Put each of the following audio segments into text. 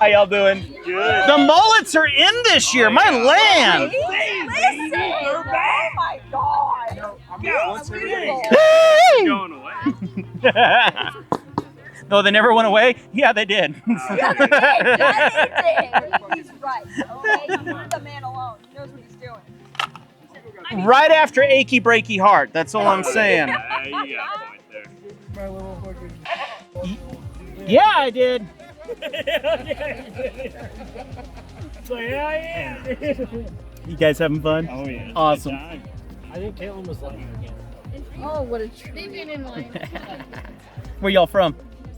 How y'all doing? Good. The mullets are in this year. My land. Listen! Oh my God! What's her name? Hey! Going away. No, they never went away? Yeah, they did. Yeah, they did. He's right. Okay, leave the man alone. He knows what he's doing. Right after achy breaky heart. That's all I'm saying. You got a point there. Yeah, I did. You guys having fun? Oh yeah. Awesome. Good time. I think Caitlin was like, Oh, what a treat. They've been in line. Where y'all from?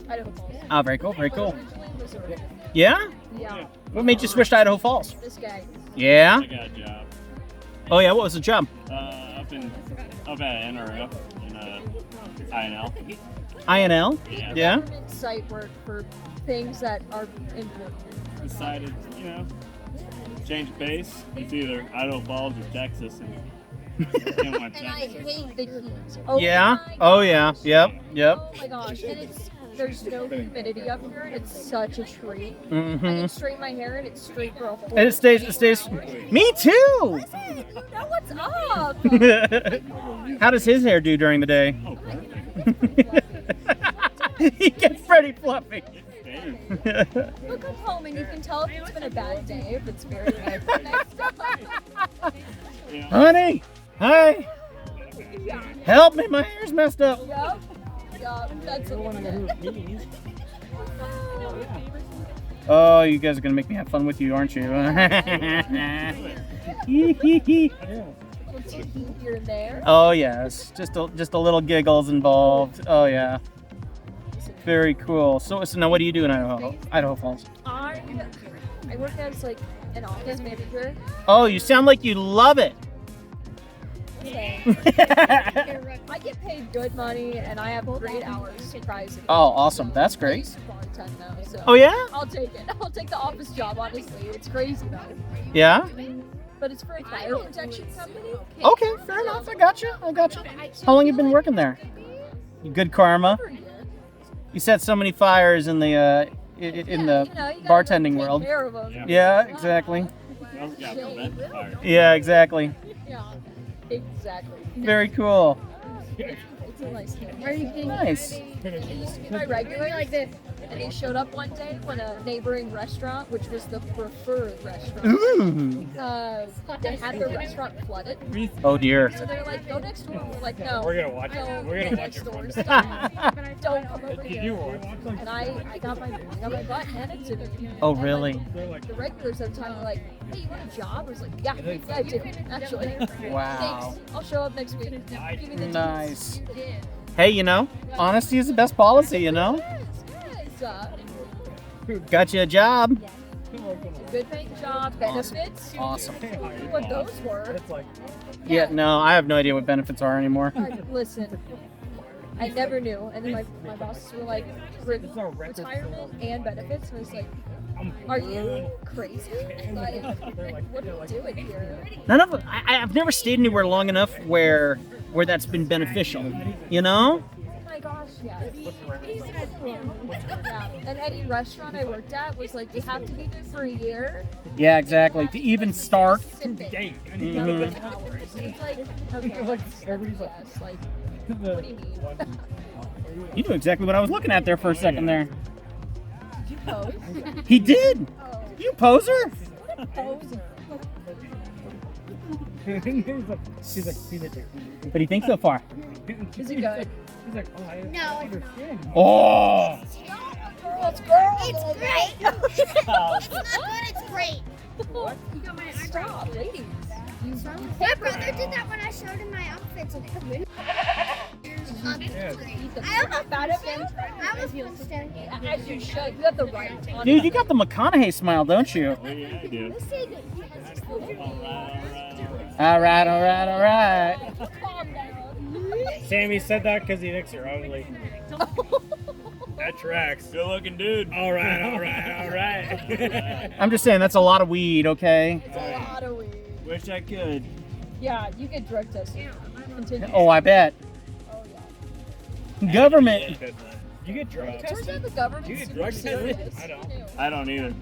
Idaho Falls. Oh, very cool, very cool. Originally Missouri. Yeah? Yeah, What made you switch to Idaho Falls? this guy. Yeah? I got a job. Oh yeah, what was the job? Up at NRF in INL. INL? Yeah. Yeah? Government site work for things that are important. Decided, change base. It's either Idaho Falls or Texas. And didn't want And I Texas. hate the heat. Oh Yeah? my Oh yeah. gosh. Yep. Yep. Oh my gosh. And there's no humidity up here. It's such a treat. I Mm-hmm. can straighten my hair and it's straight for a whole And it stays. Me too. You know what's up? How does his hair do during the day? He gets pretty fluffy. Look up home and you can tell if it's been a bad day, if it's very nice. Honey, hi. Help me, my hair's messed up. Yup. Yup. That's it. Oh, you guys are gonna make me have fun with you, aren't you? Here and there. Oh yes, just a little giggles involved. Oh yeah, very cool. So now, what do you do in Idaho Falls? I work as like an office manager. Oh, you sound like you love it. I get paid good money and I have great hours, surprisingly. Oh, awesome. That's I great. used to bartend though, so Oh yeah? I'll take it. I'll take the office job, honestly. It's crazy though. Yeah? But it's for a fire protection company. Okay, fair enough. I got you. How long you been working there? Good karma. For a year. You set so many fires in the You gotta bartending take world. care of 'em. Yeah, exactly. You also got to prevent the fire. Yeah, exactly. Yeah, exactly. Very cool. It's a nice thing. Nice. It used to be my regular like this. And he showed up one day when a neighboring restaurant, which was the preferred restaurant, Ooh. they had their restaurant flooded. Oh dear. So they're like, go next door. We're like, no. we're gonna watch don't it. We're go gonna watch next your door. fun. Stop. Don't come over Did you here. watch? And I got my butt handed to me. Oh And, really? like, the regulars at the time were like, hey, you want a job? I was like, yeah, I do, actually. Wow. Thanks. I'll show up next week. Give me the Nice. Hey, honesty is the best policy, Yes. Got you a job. Good paying job, benefits. Awesome. What those were. It's like, Yeah, no, I have no idea what benefits are anymore. Listen, I never knew. And then my bosses were like, retirement and benefits. And I was like, are you crazy? Like, what are you doing here? None of I've never stayed anywhere long enough where that's been beneficial. Oh my gosh, yeah. And any restaurant I worked at was like, you have to be there for a year. Yeah, exactly. To even start. dang. Hours. It's like, okay, Like, yes, everybody's like, like, what do you mean? You knew exactly what I was looking at there for a second there. Did you pose? He did. Oh, You poser. poser. She's like, What do you think so far? Is it good? He's like, oh, I No, understand. Oh. Girls, girls. it's great. It's not good, it's great. Stop, ladies. My brother did that when I showed him my outfits. I almost Bad at them. almost stand here. As you should. You have the right. honestly. Dude, you got the McConaughey smile, don't you? Oh, yeah, I do. All right. Calm down. Sammy said that because he thinks you're ugly. That tracks. Good looking dude. All right. I'm just saying that's a lot of weed, okay? It's a lot of weed. Wish I could. Yeah, you get drug tested. Continue. Oh, I bet. Oh, yeah. Government You get drug Turns tested? out the government's You get super drug tested? serious. I don't. too. I don't either.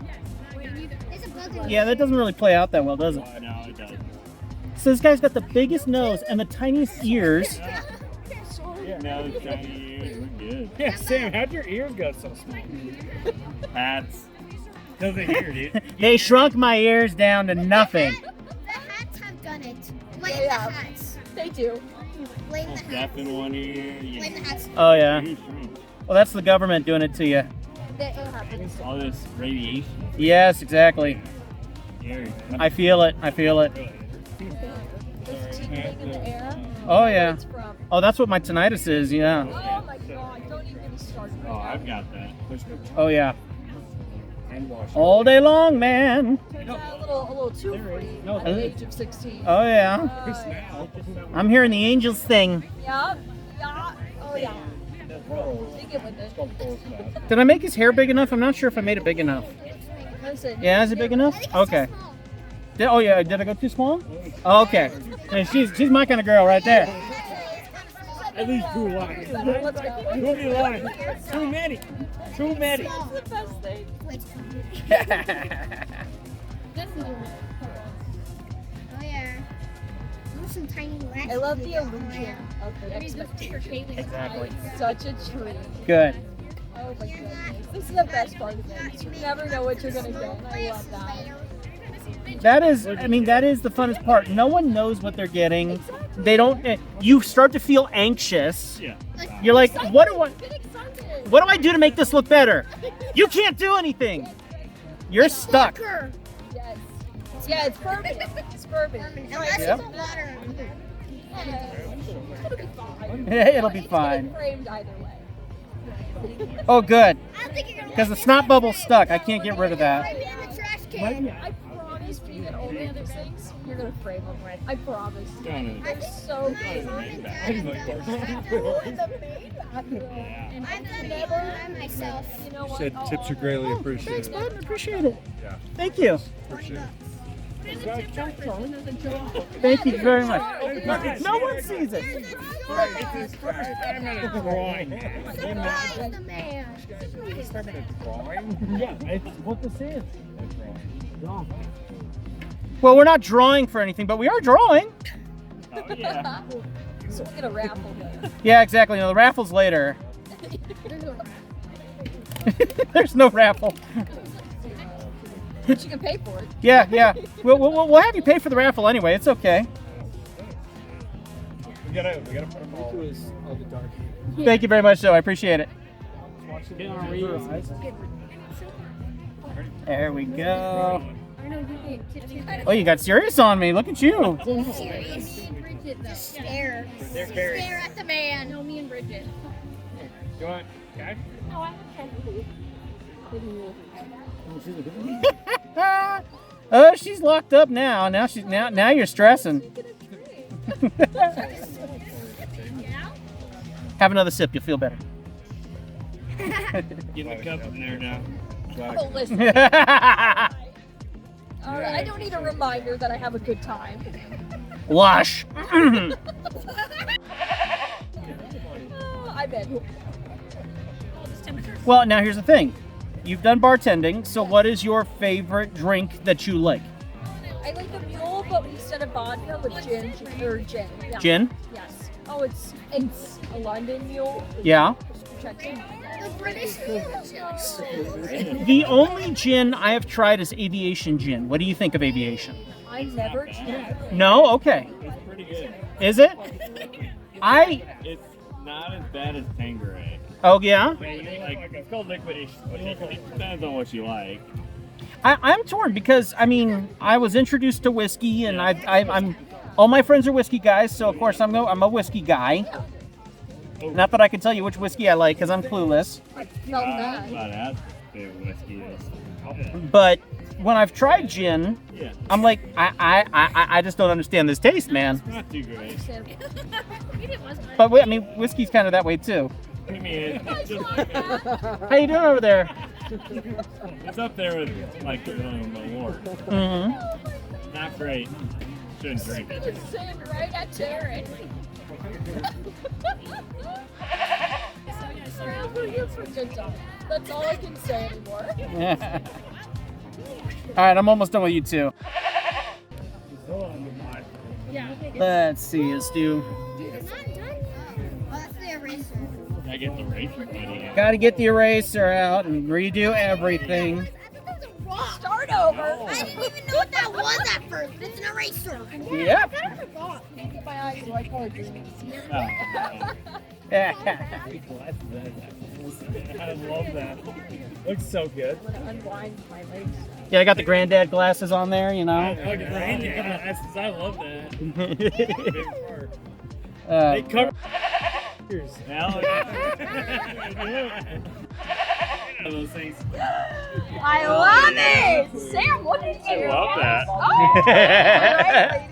There's a bug in Yeah, that doesn't really play out that well, does it? No, it doesn't. So this guy's got the biggest nose and the tiniest ears. No, it's tiny ears. We're good. Yeah, Sam, how'd your ears get so small? Hats. Doesn't hear, dude. They shrunk my ears down to nothing. The hats have done it. Blame the Yeah. hats. They do. Blame the hats. Deaf in one ear. Blame the hats. Oh yeah. Ears shrink. Well, that's the government doing it to you. It happens. All this radiation. Yes, exactly. Scary. I feel it. I feel it. This tingling in the air. Oh yeah. It's from. Oh, that's what my tinnitus is. Yeah. Oh my god! Don't even get me started. Oh, I've got that. Oh yeah. Hand wash. All day long, man. Turns out a little too free at the age of 16. Oh yeah. Now. I'm hearing the angels sing. Yeah. Yeah. Oh yeah. Sing it with it. Did I make his hair big enough? I'm not sure if I made it big enough. Listen. Yeah, is it big enough? I think it's Okay. too small. Oh yeah, did I go too small? Oh, okay. Hey, she's my kind of girl right there. At least 2 lines. Let's go. Too many lines. Too many. Too many. That's the best thing. Wait. Oh yeah. There's some tiny rats. I love the in there. illusion of the expectation. Exactly. It's such a treat. Good. Oh my goodness. This is the best part of it. You never know what you're gonna get. I love that. That is, I mean, that is the funnest part. No one knows what they're getting. They don't. You start to feel anxious. Yeah. You're like, what do I? Get excited. What do I do to make this look better? You can't do anything. You're stuck. Darker. Yes. Yeah, it's perfect. It's perfect. Unless Yep. it's water. It'll be fine. It'll be It's fine. getting framed either way. Oh, good. I don't think you're gonna Because the snot bubble's stuck. I can't get rid of that. Put it in the trash can. I promise you that all the other things, you're gonna frame them right. I promise. Don't it? They're so good. I've done Oh, in the main bathroom. it by myself. You know what? Said tips are greatly appreciated. Thanks, bud. Appreciate it. Yeah. Thank you. Appreciate it. Thank you very much. No one sees it. It's his first time at a drawing. Surprise the man. First time at a drawing? Yeah, it's what this is. Well, we're not drawing for anything, but we are drawing. Oh, yeah. So we'll get a raffle though. Yeah, exactly. No, the raffle's later. There's no raffle. But you can pay for it. Yeah, yeah. We'll have you pay for the raffle anyway. It's okay. We gotta put them all. Thank you very much, though. I appreciate it. There we go. Oh, you got serious on me. Look at you. Serious. Just stare. They're carrying. Stare at the man. No, me and Bridget. You want cash? No, I have Oh, she's locked up now. Now you're stressing. Have another sip. You'll feel better. Get the cup in there now. Oh, listen. I don't need a reminder that I have a good time. Lush. Oh, I bet. Well, now here's the thing. You've done bartending, so what is your favorite drink that you like? I like the mule, but instead of vodka with gin. Yeah. Gin? Yes. Oh, it's a London mule. Yeah. Check it. The British. The only gin I have tried is aviation gin. What do you think of aviation? I never tried. No? Okay. It's pretty good. Is it? It's not as bad as Tanqueray. Oh yeah? Like, it's called liquid. It depends on what you like. I'm torn because I mean I was introduced to whiskey and I'm all my friends are whiskey guys, so of course I'm a whiskey guy. Not that I can tell you which whiskey I like because I'm clueless. Felt I'm bad. not as favorite whiskey is. But when I've tried gin, Yeah. I'm like I just don't understand this taste, man. Not too great. But I mean whiskey's kind of that way too. I mean, it's just How you doing over there? it's up there with like the Lord. Mm-hmm. Not great. Shouldn't drink it. Just sitting right at Jared. around, we're here for a good time. That's all I can say anymore. All right, I'm almost done with you two. Yeah. Let's see. Let's do. It's not done yet. Oh, that's the eraser. I get the razor buddy out. Got to get the eraser out and redo everything. I thought that was a rock. Start over. I didn't even know what that was at first. It's an eraser. Yep. I forgot. Can't get my eyes so I color green. Oh, I love that. Looks so good. I'm gonna unwind my legs. Yeah, I got the granddad glasses on there, you know. Granddad, I love that. Big part. Uh, They cover. now those things. I love it! Sam, what did you I love that. Oh, all right,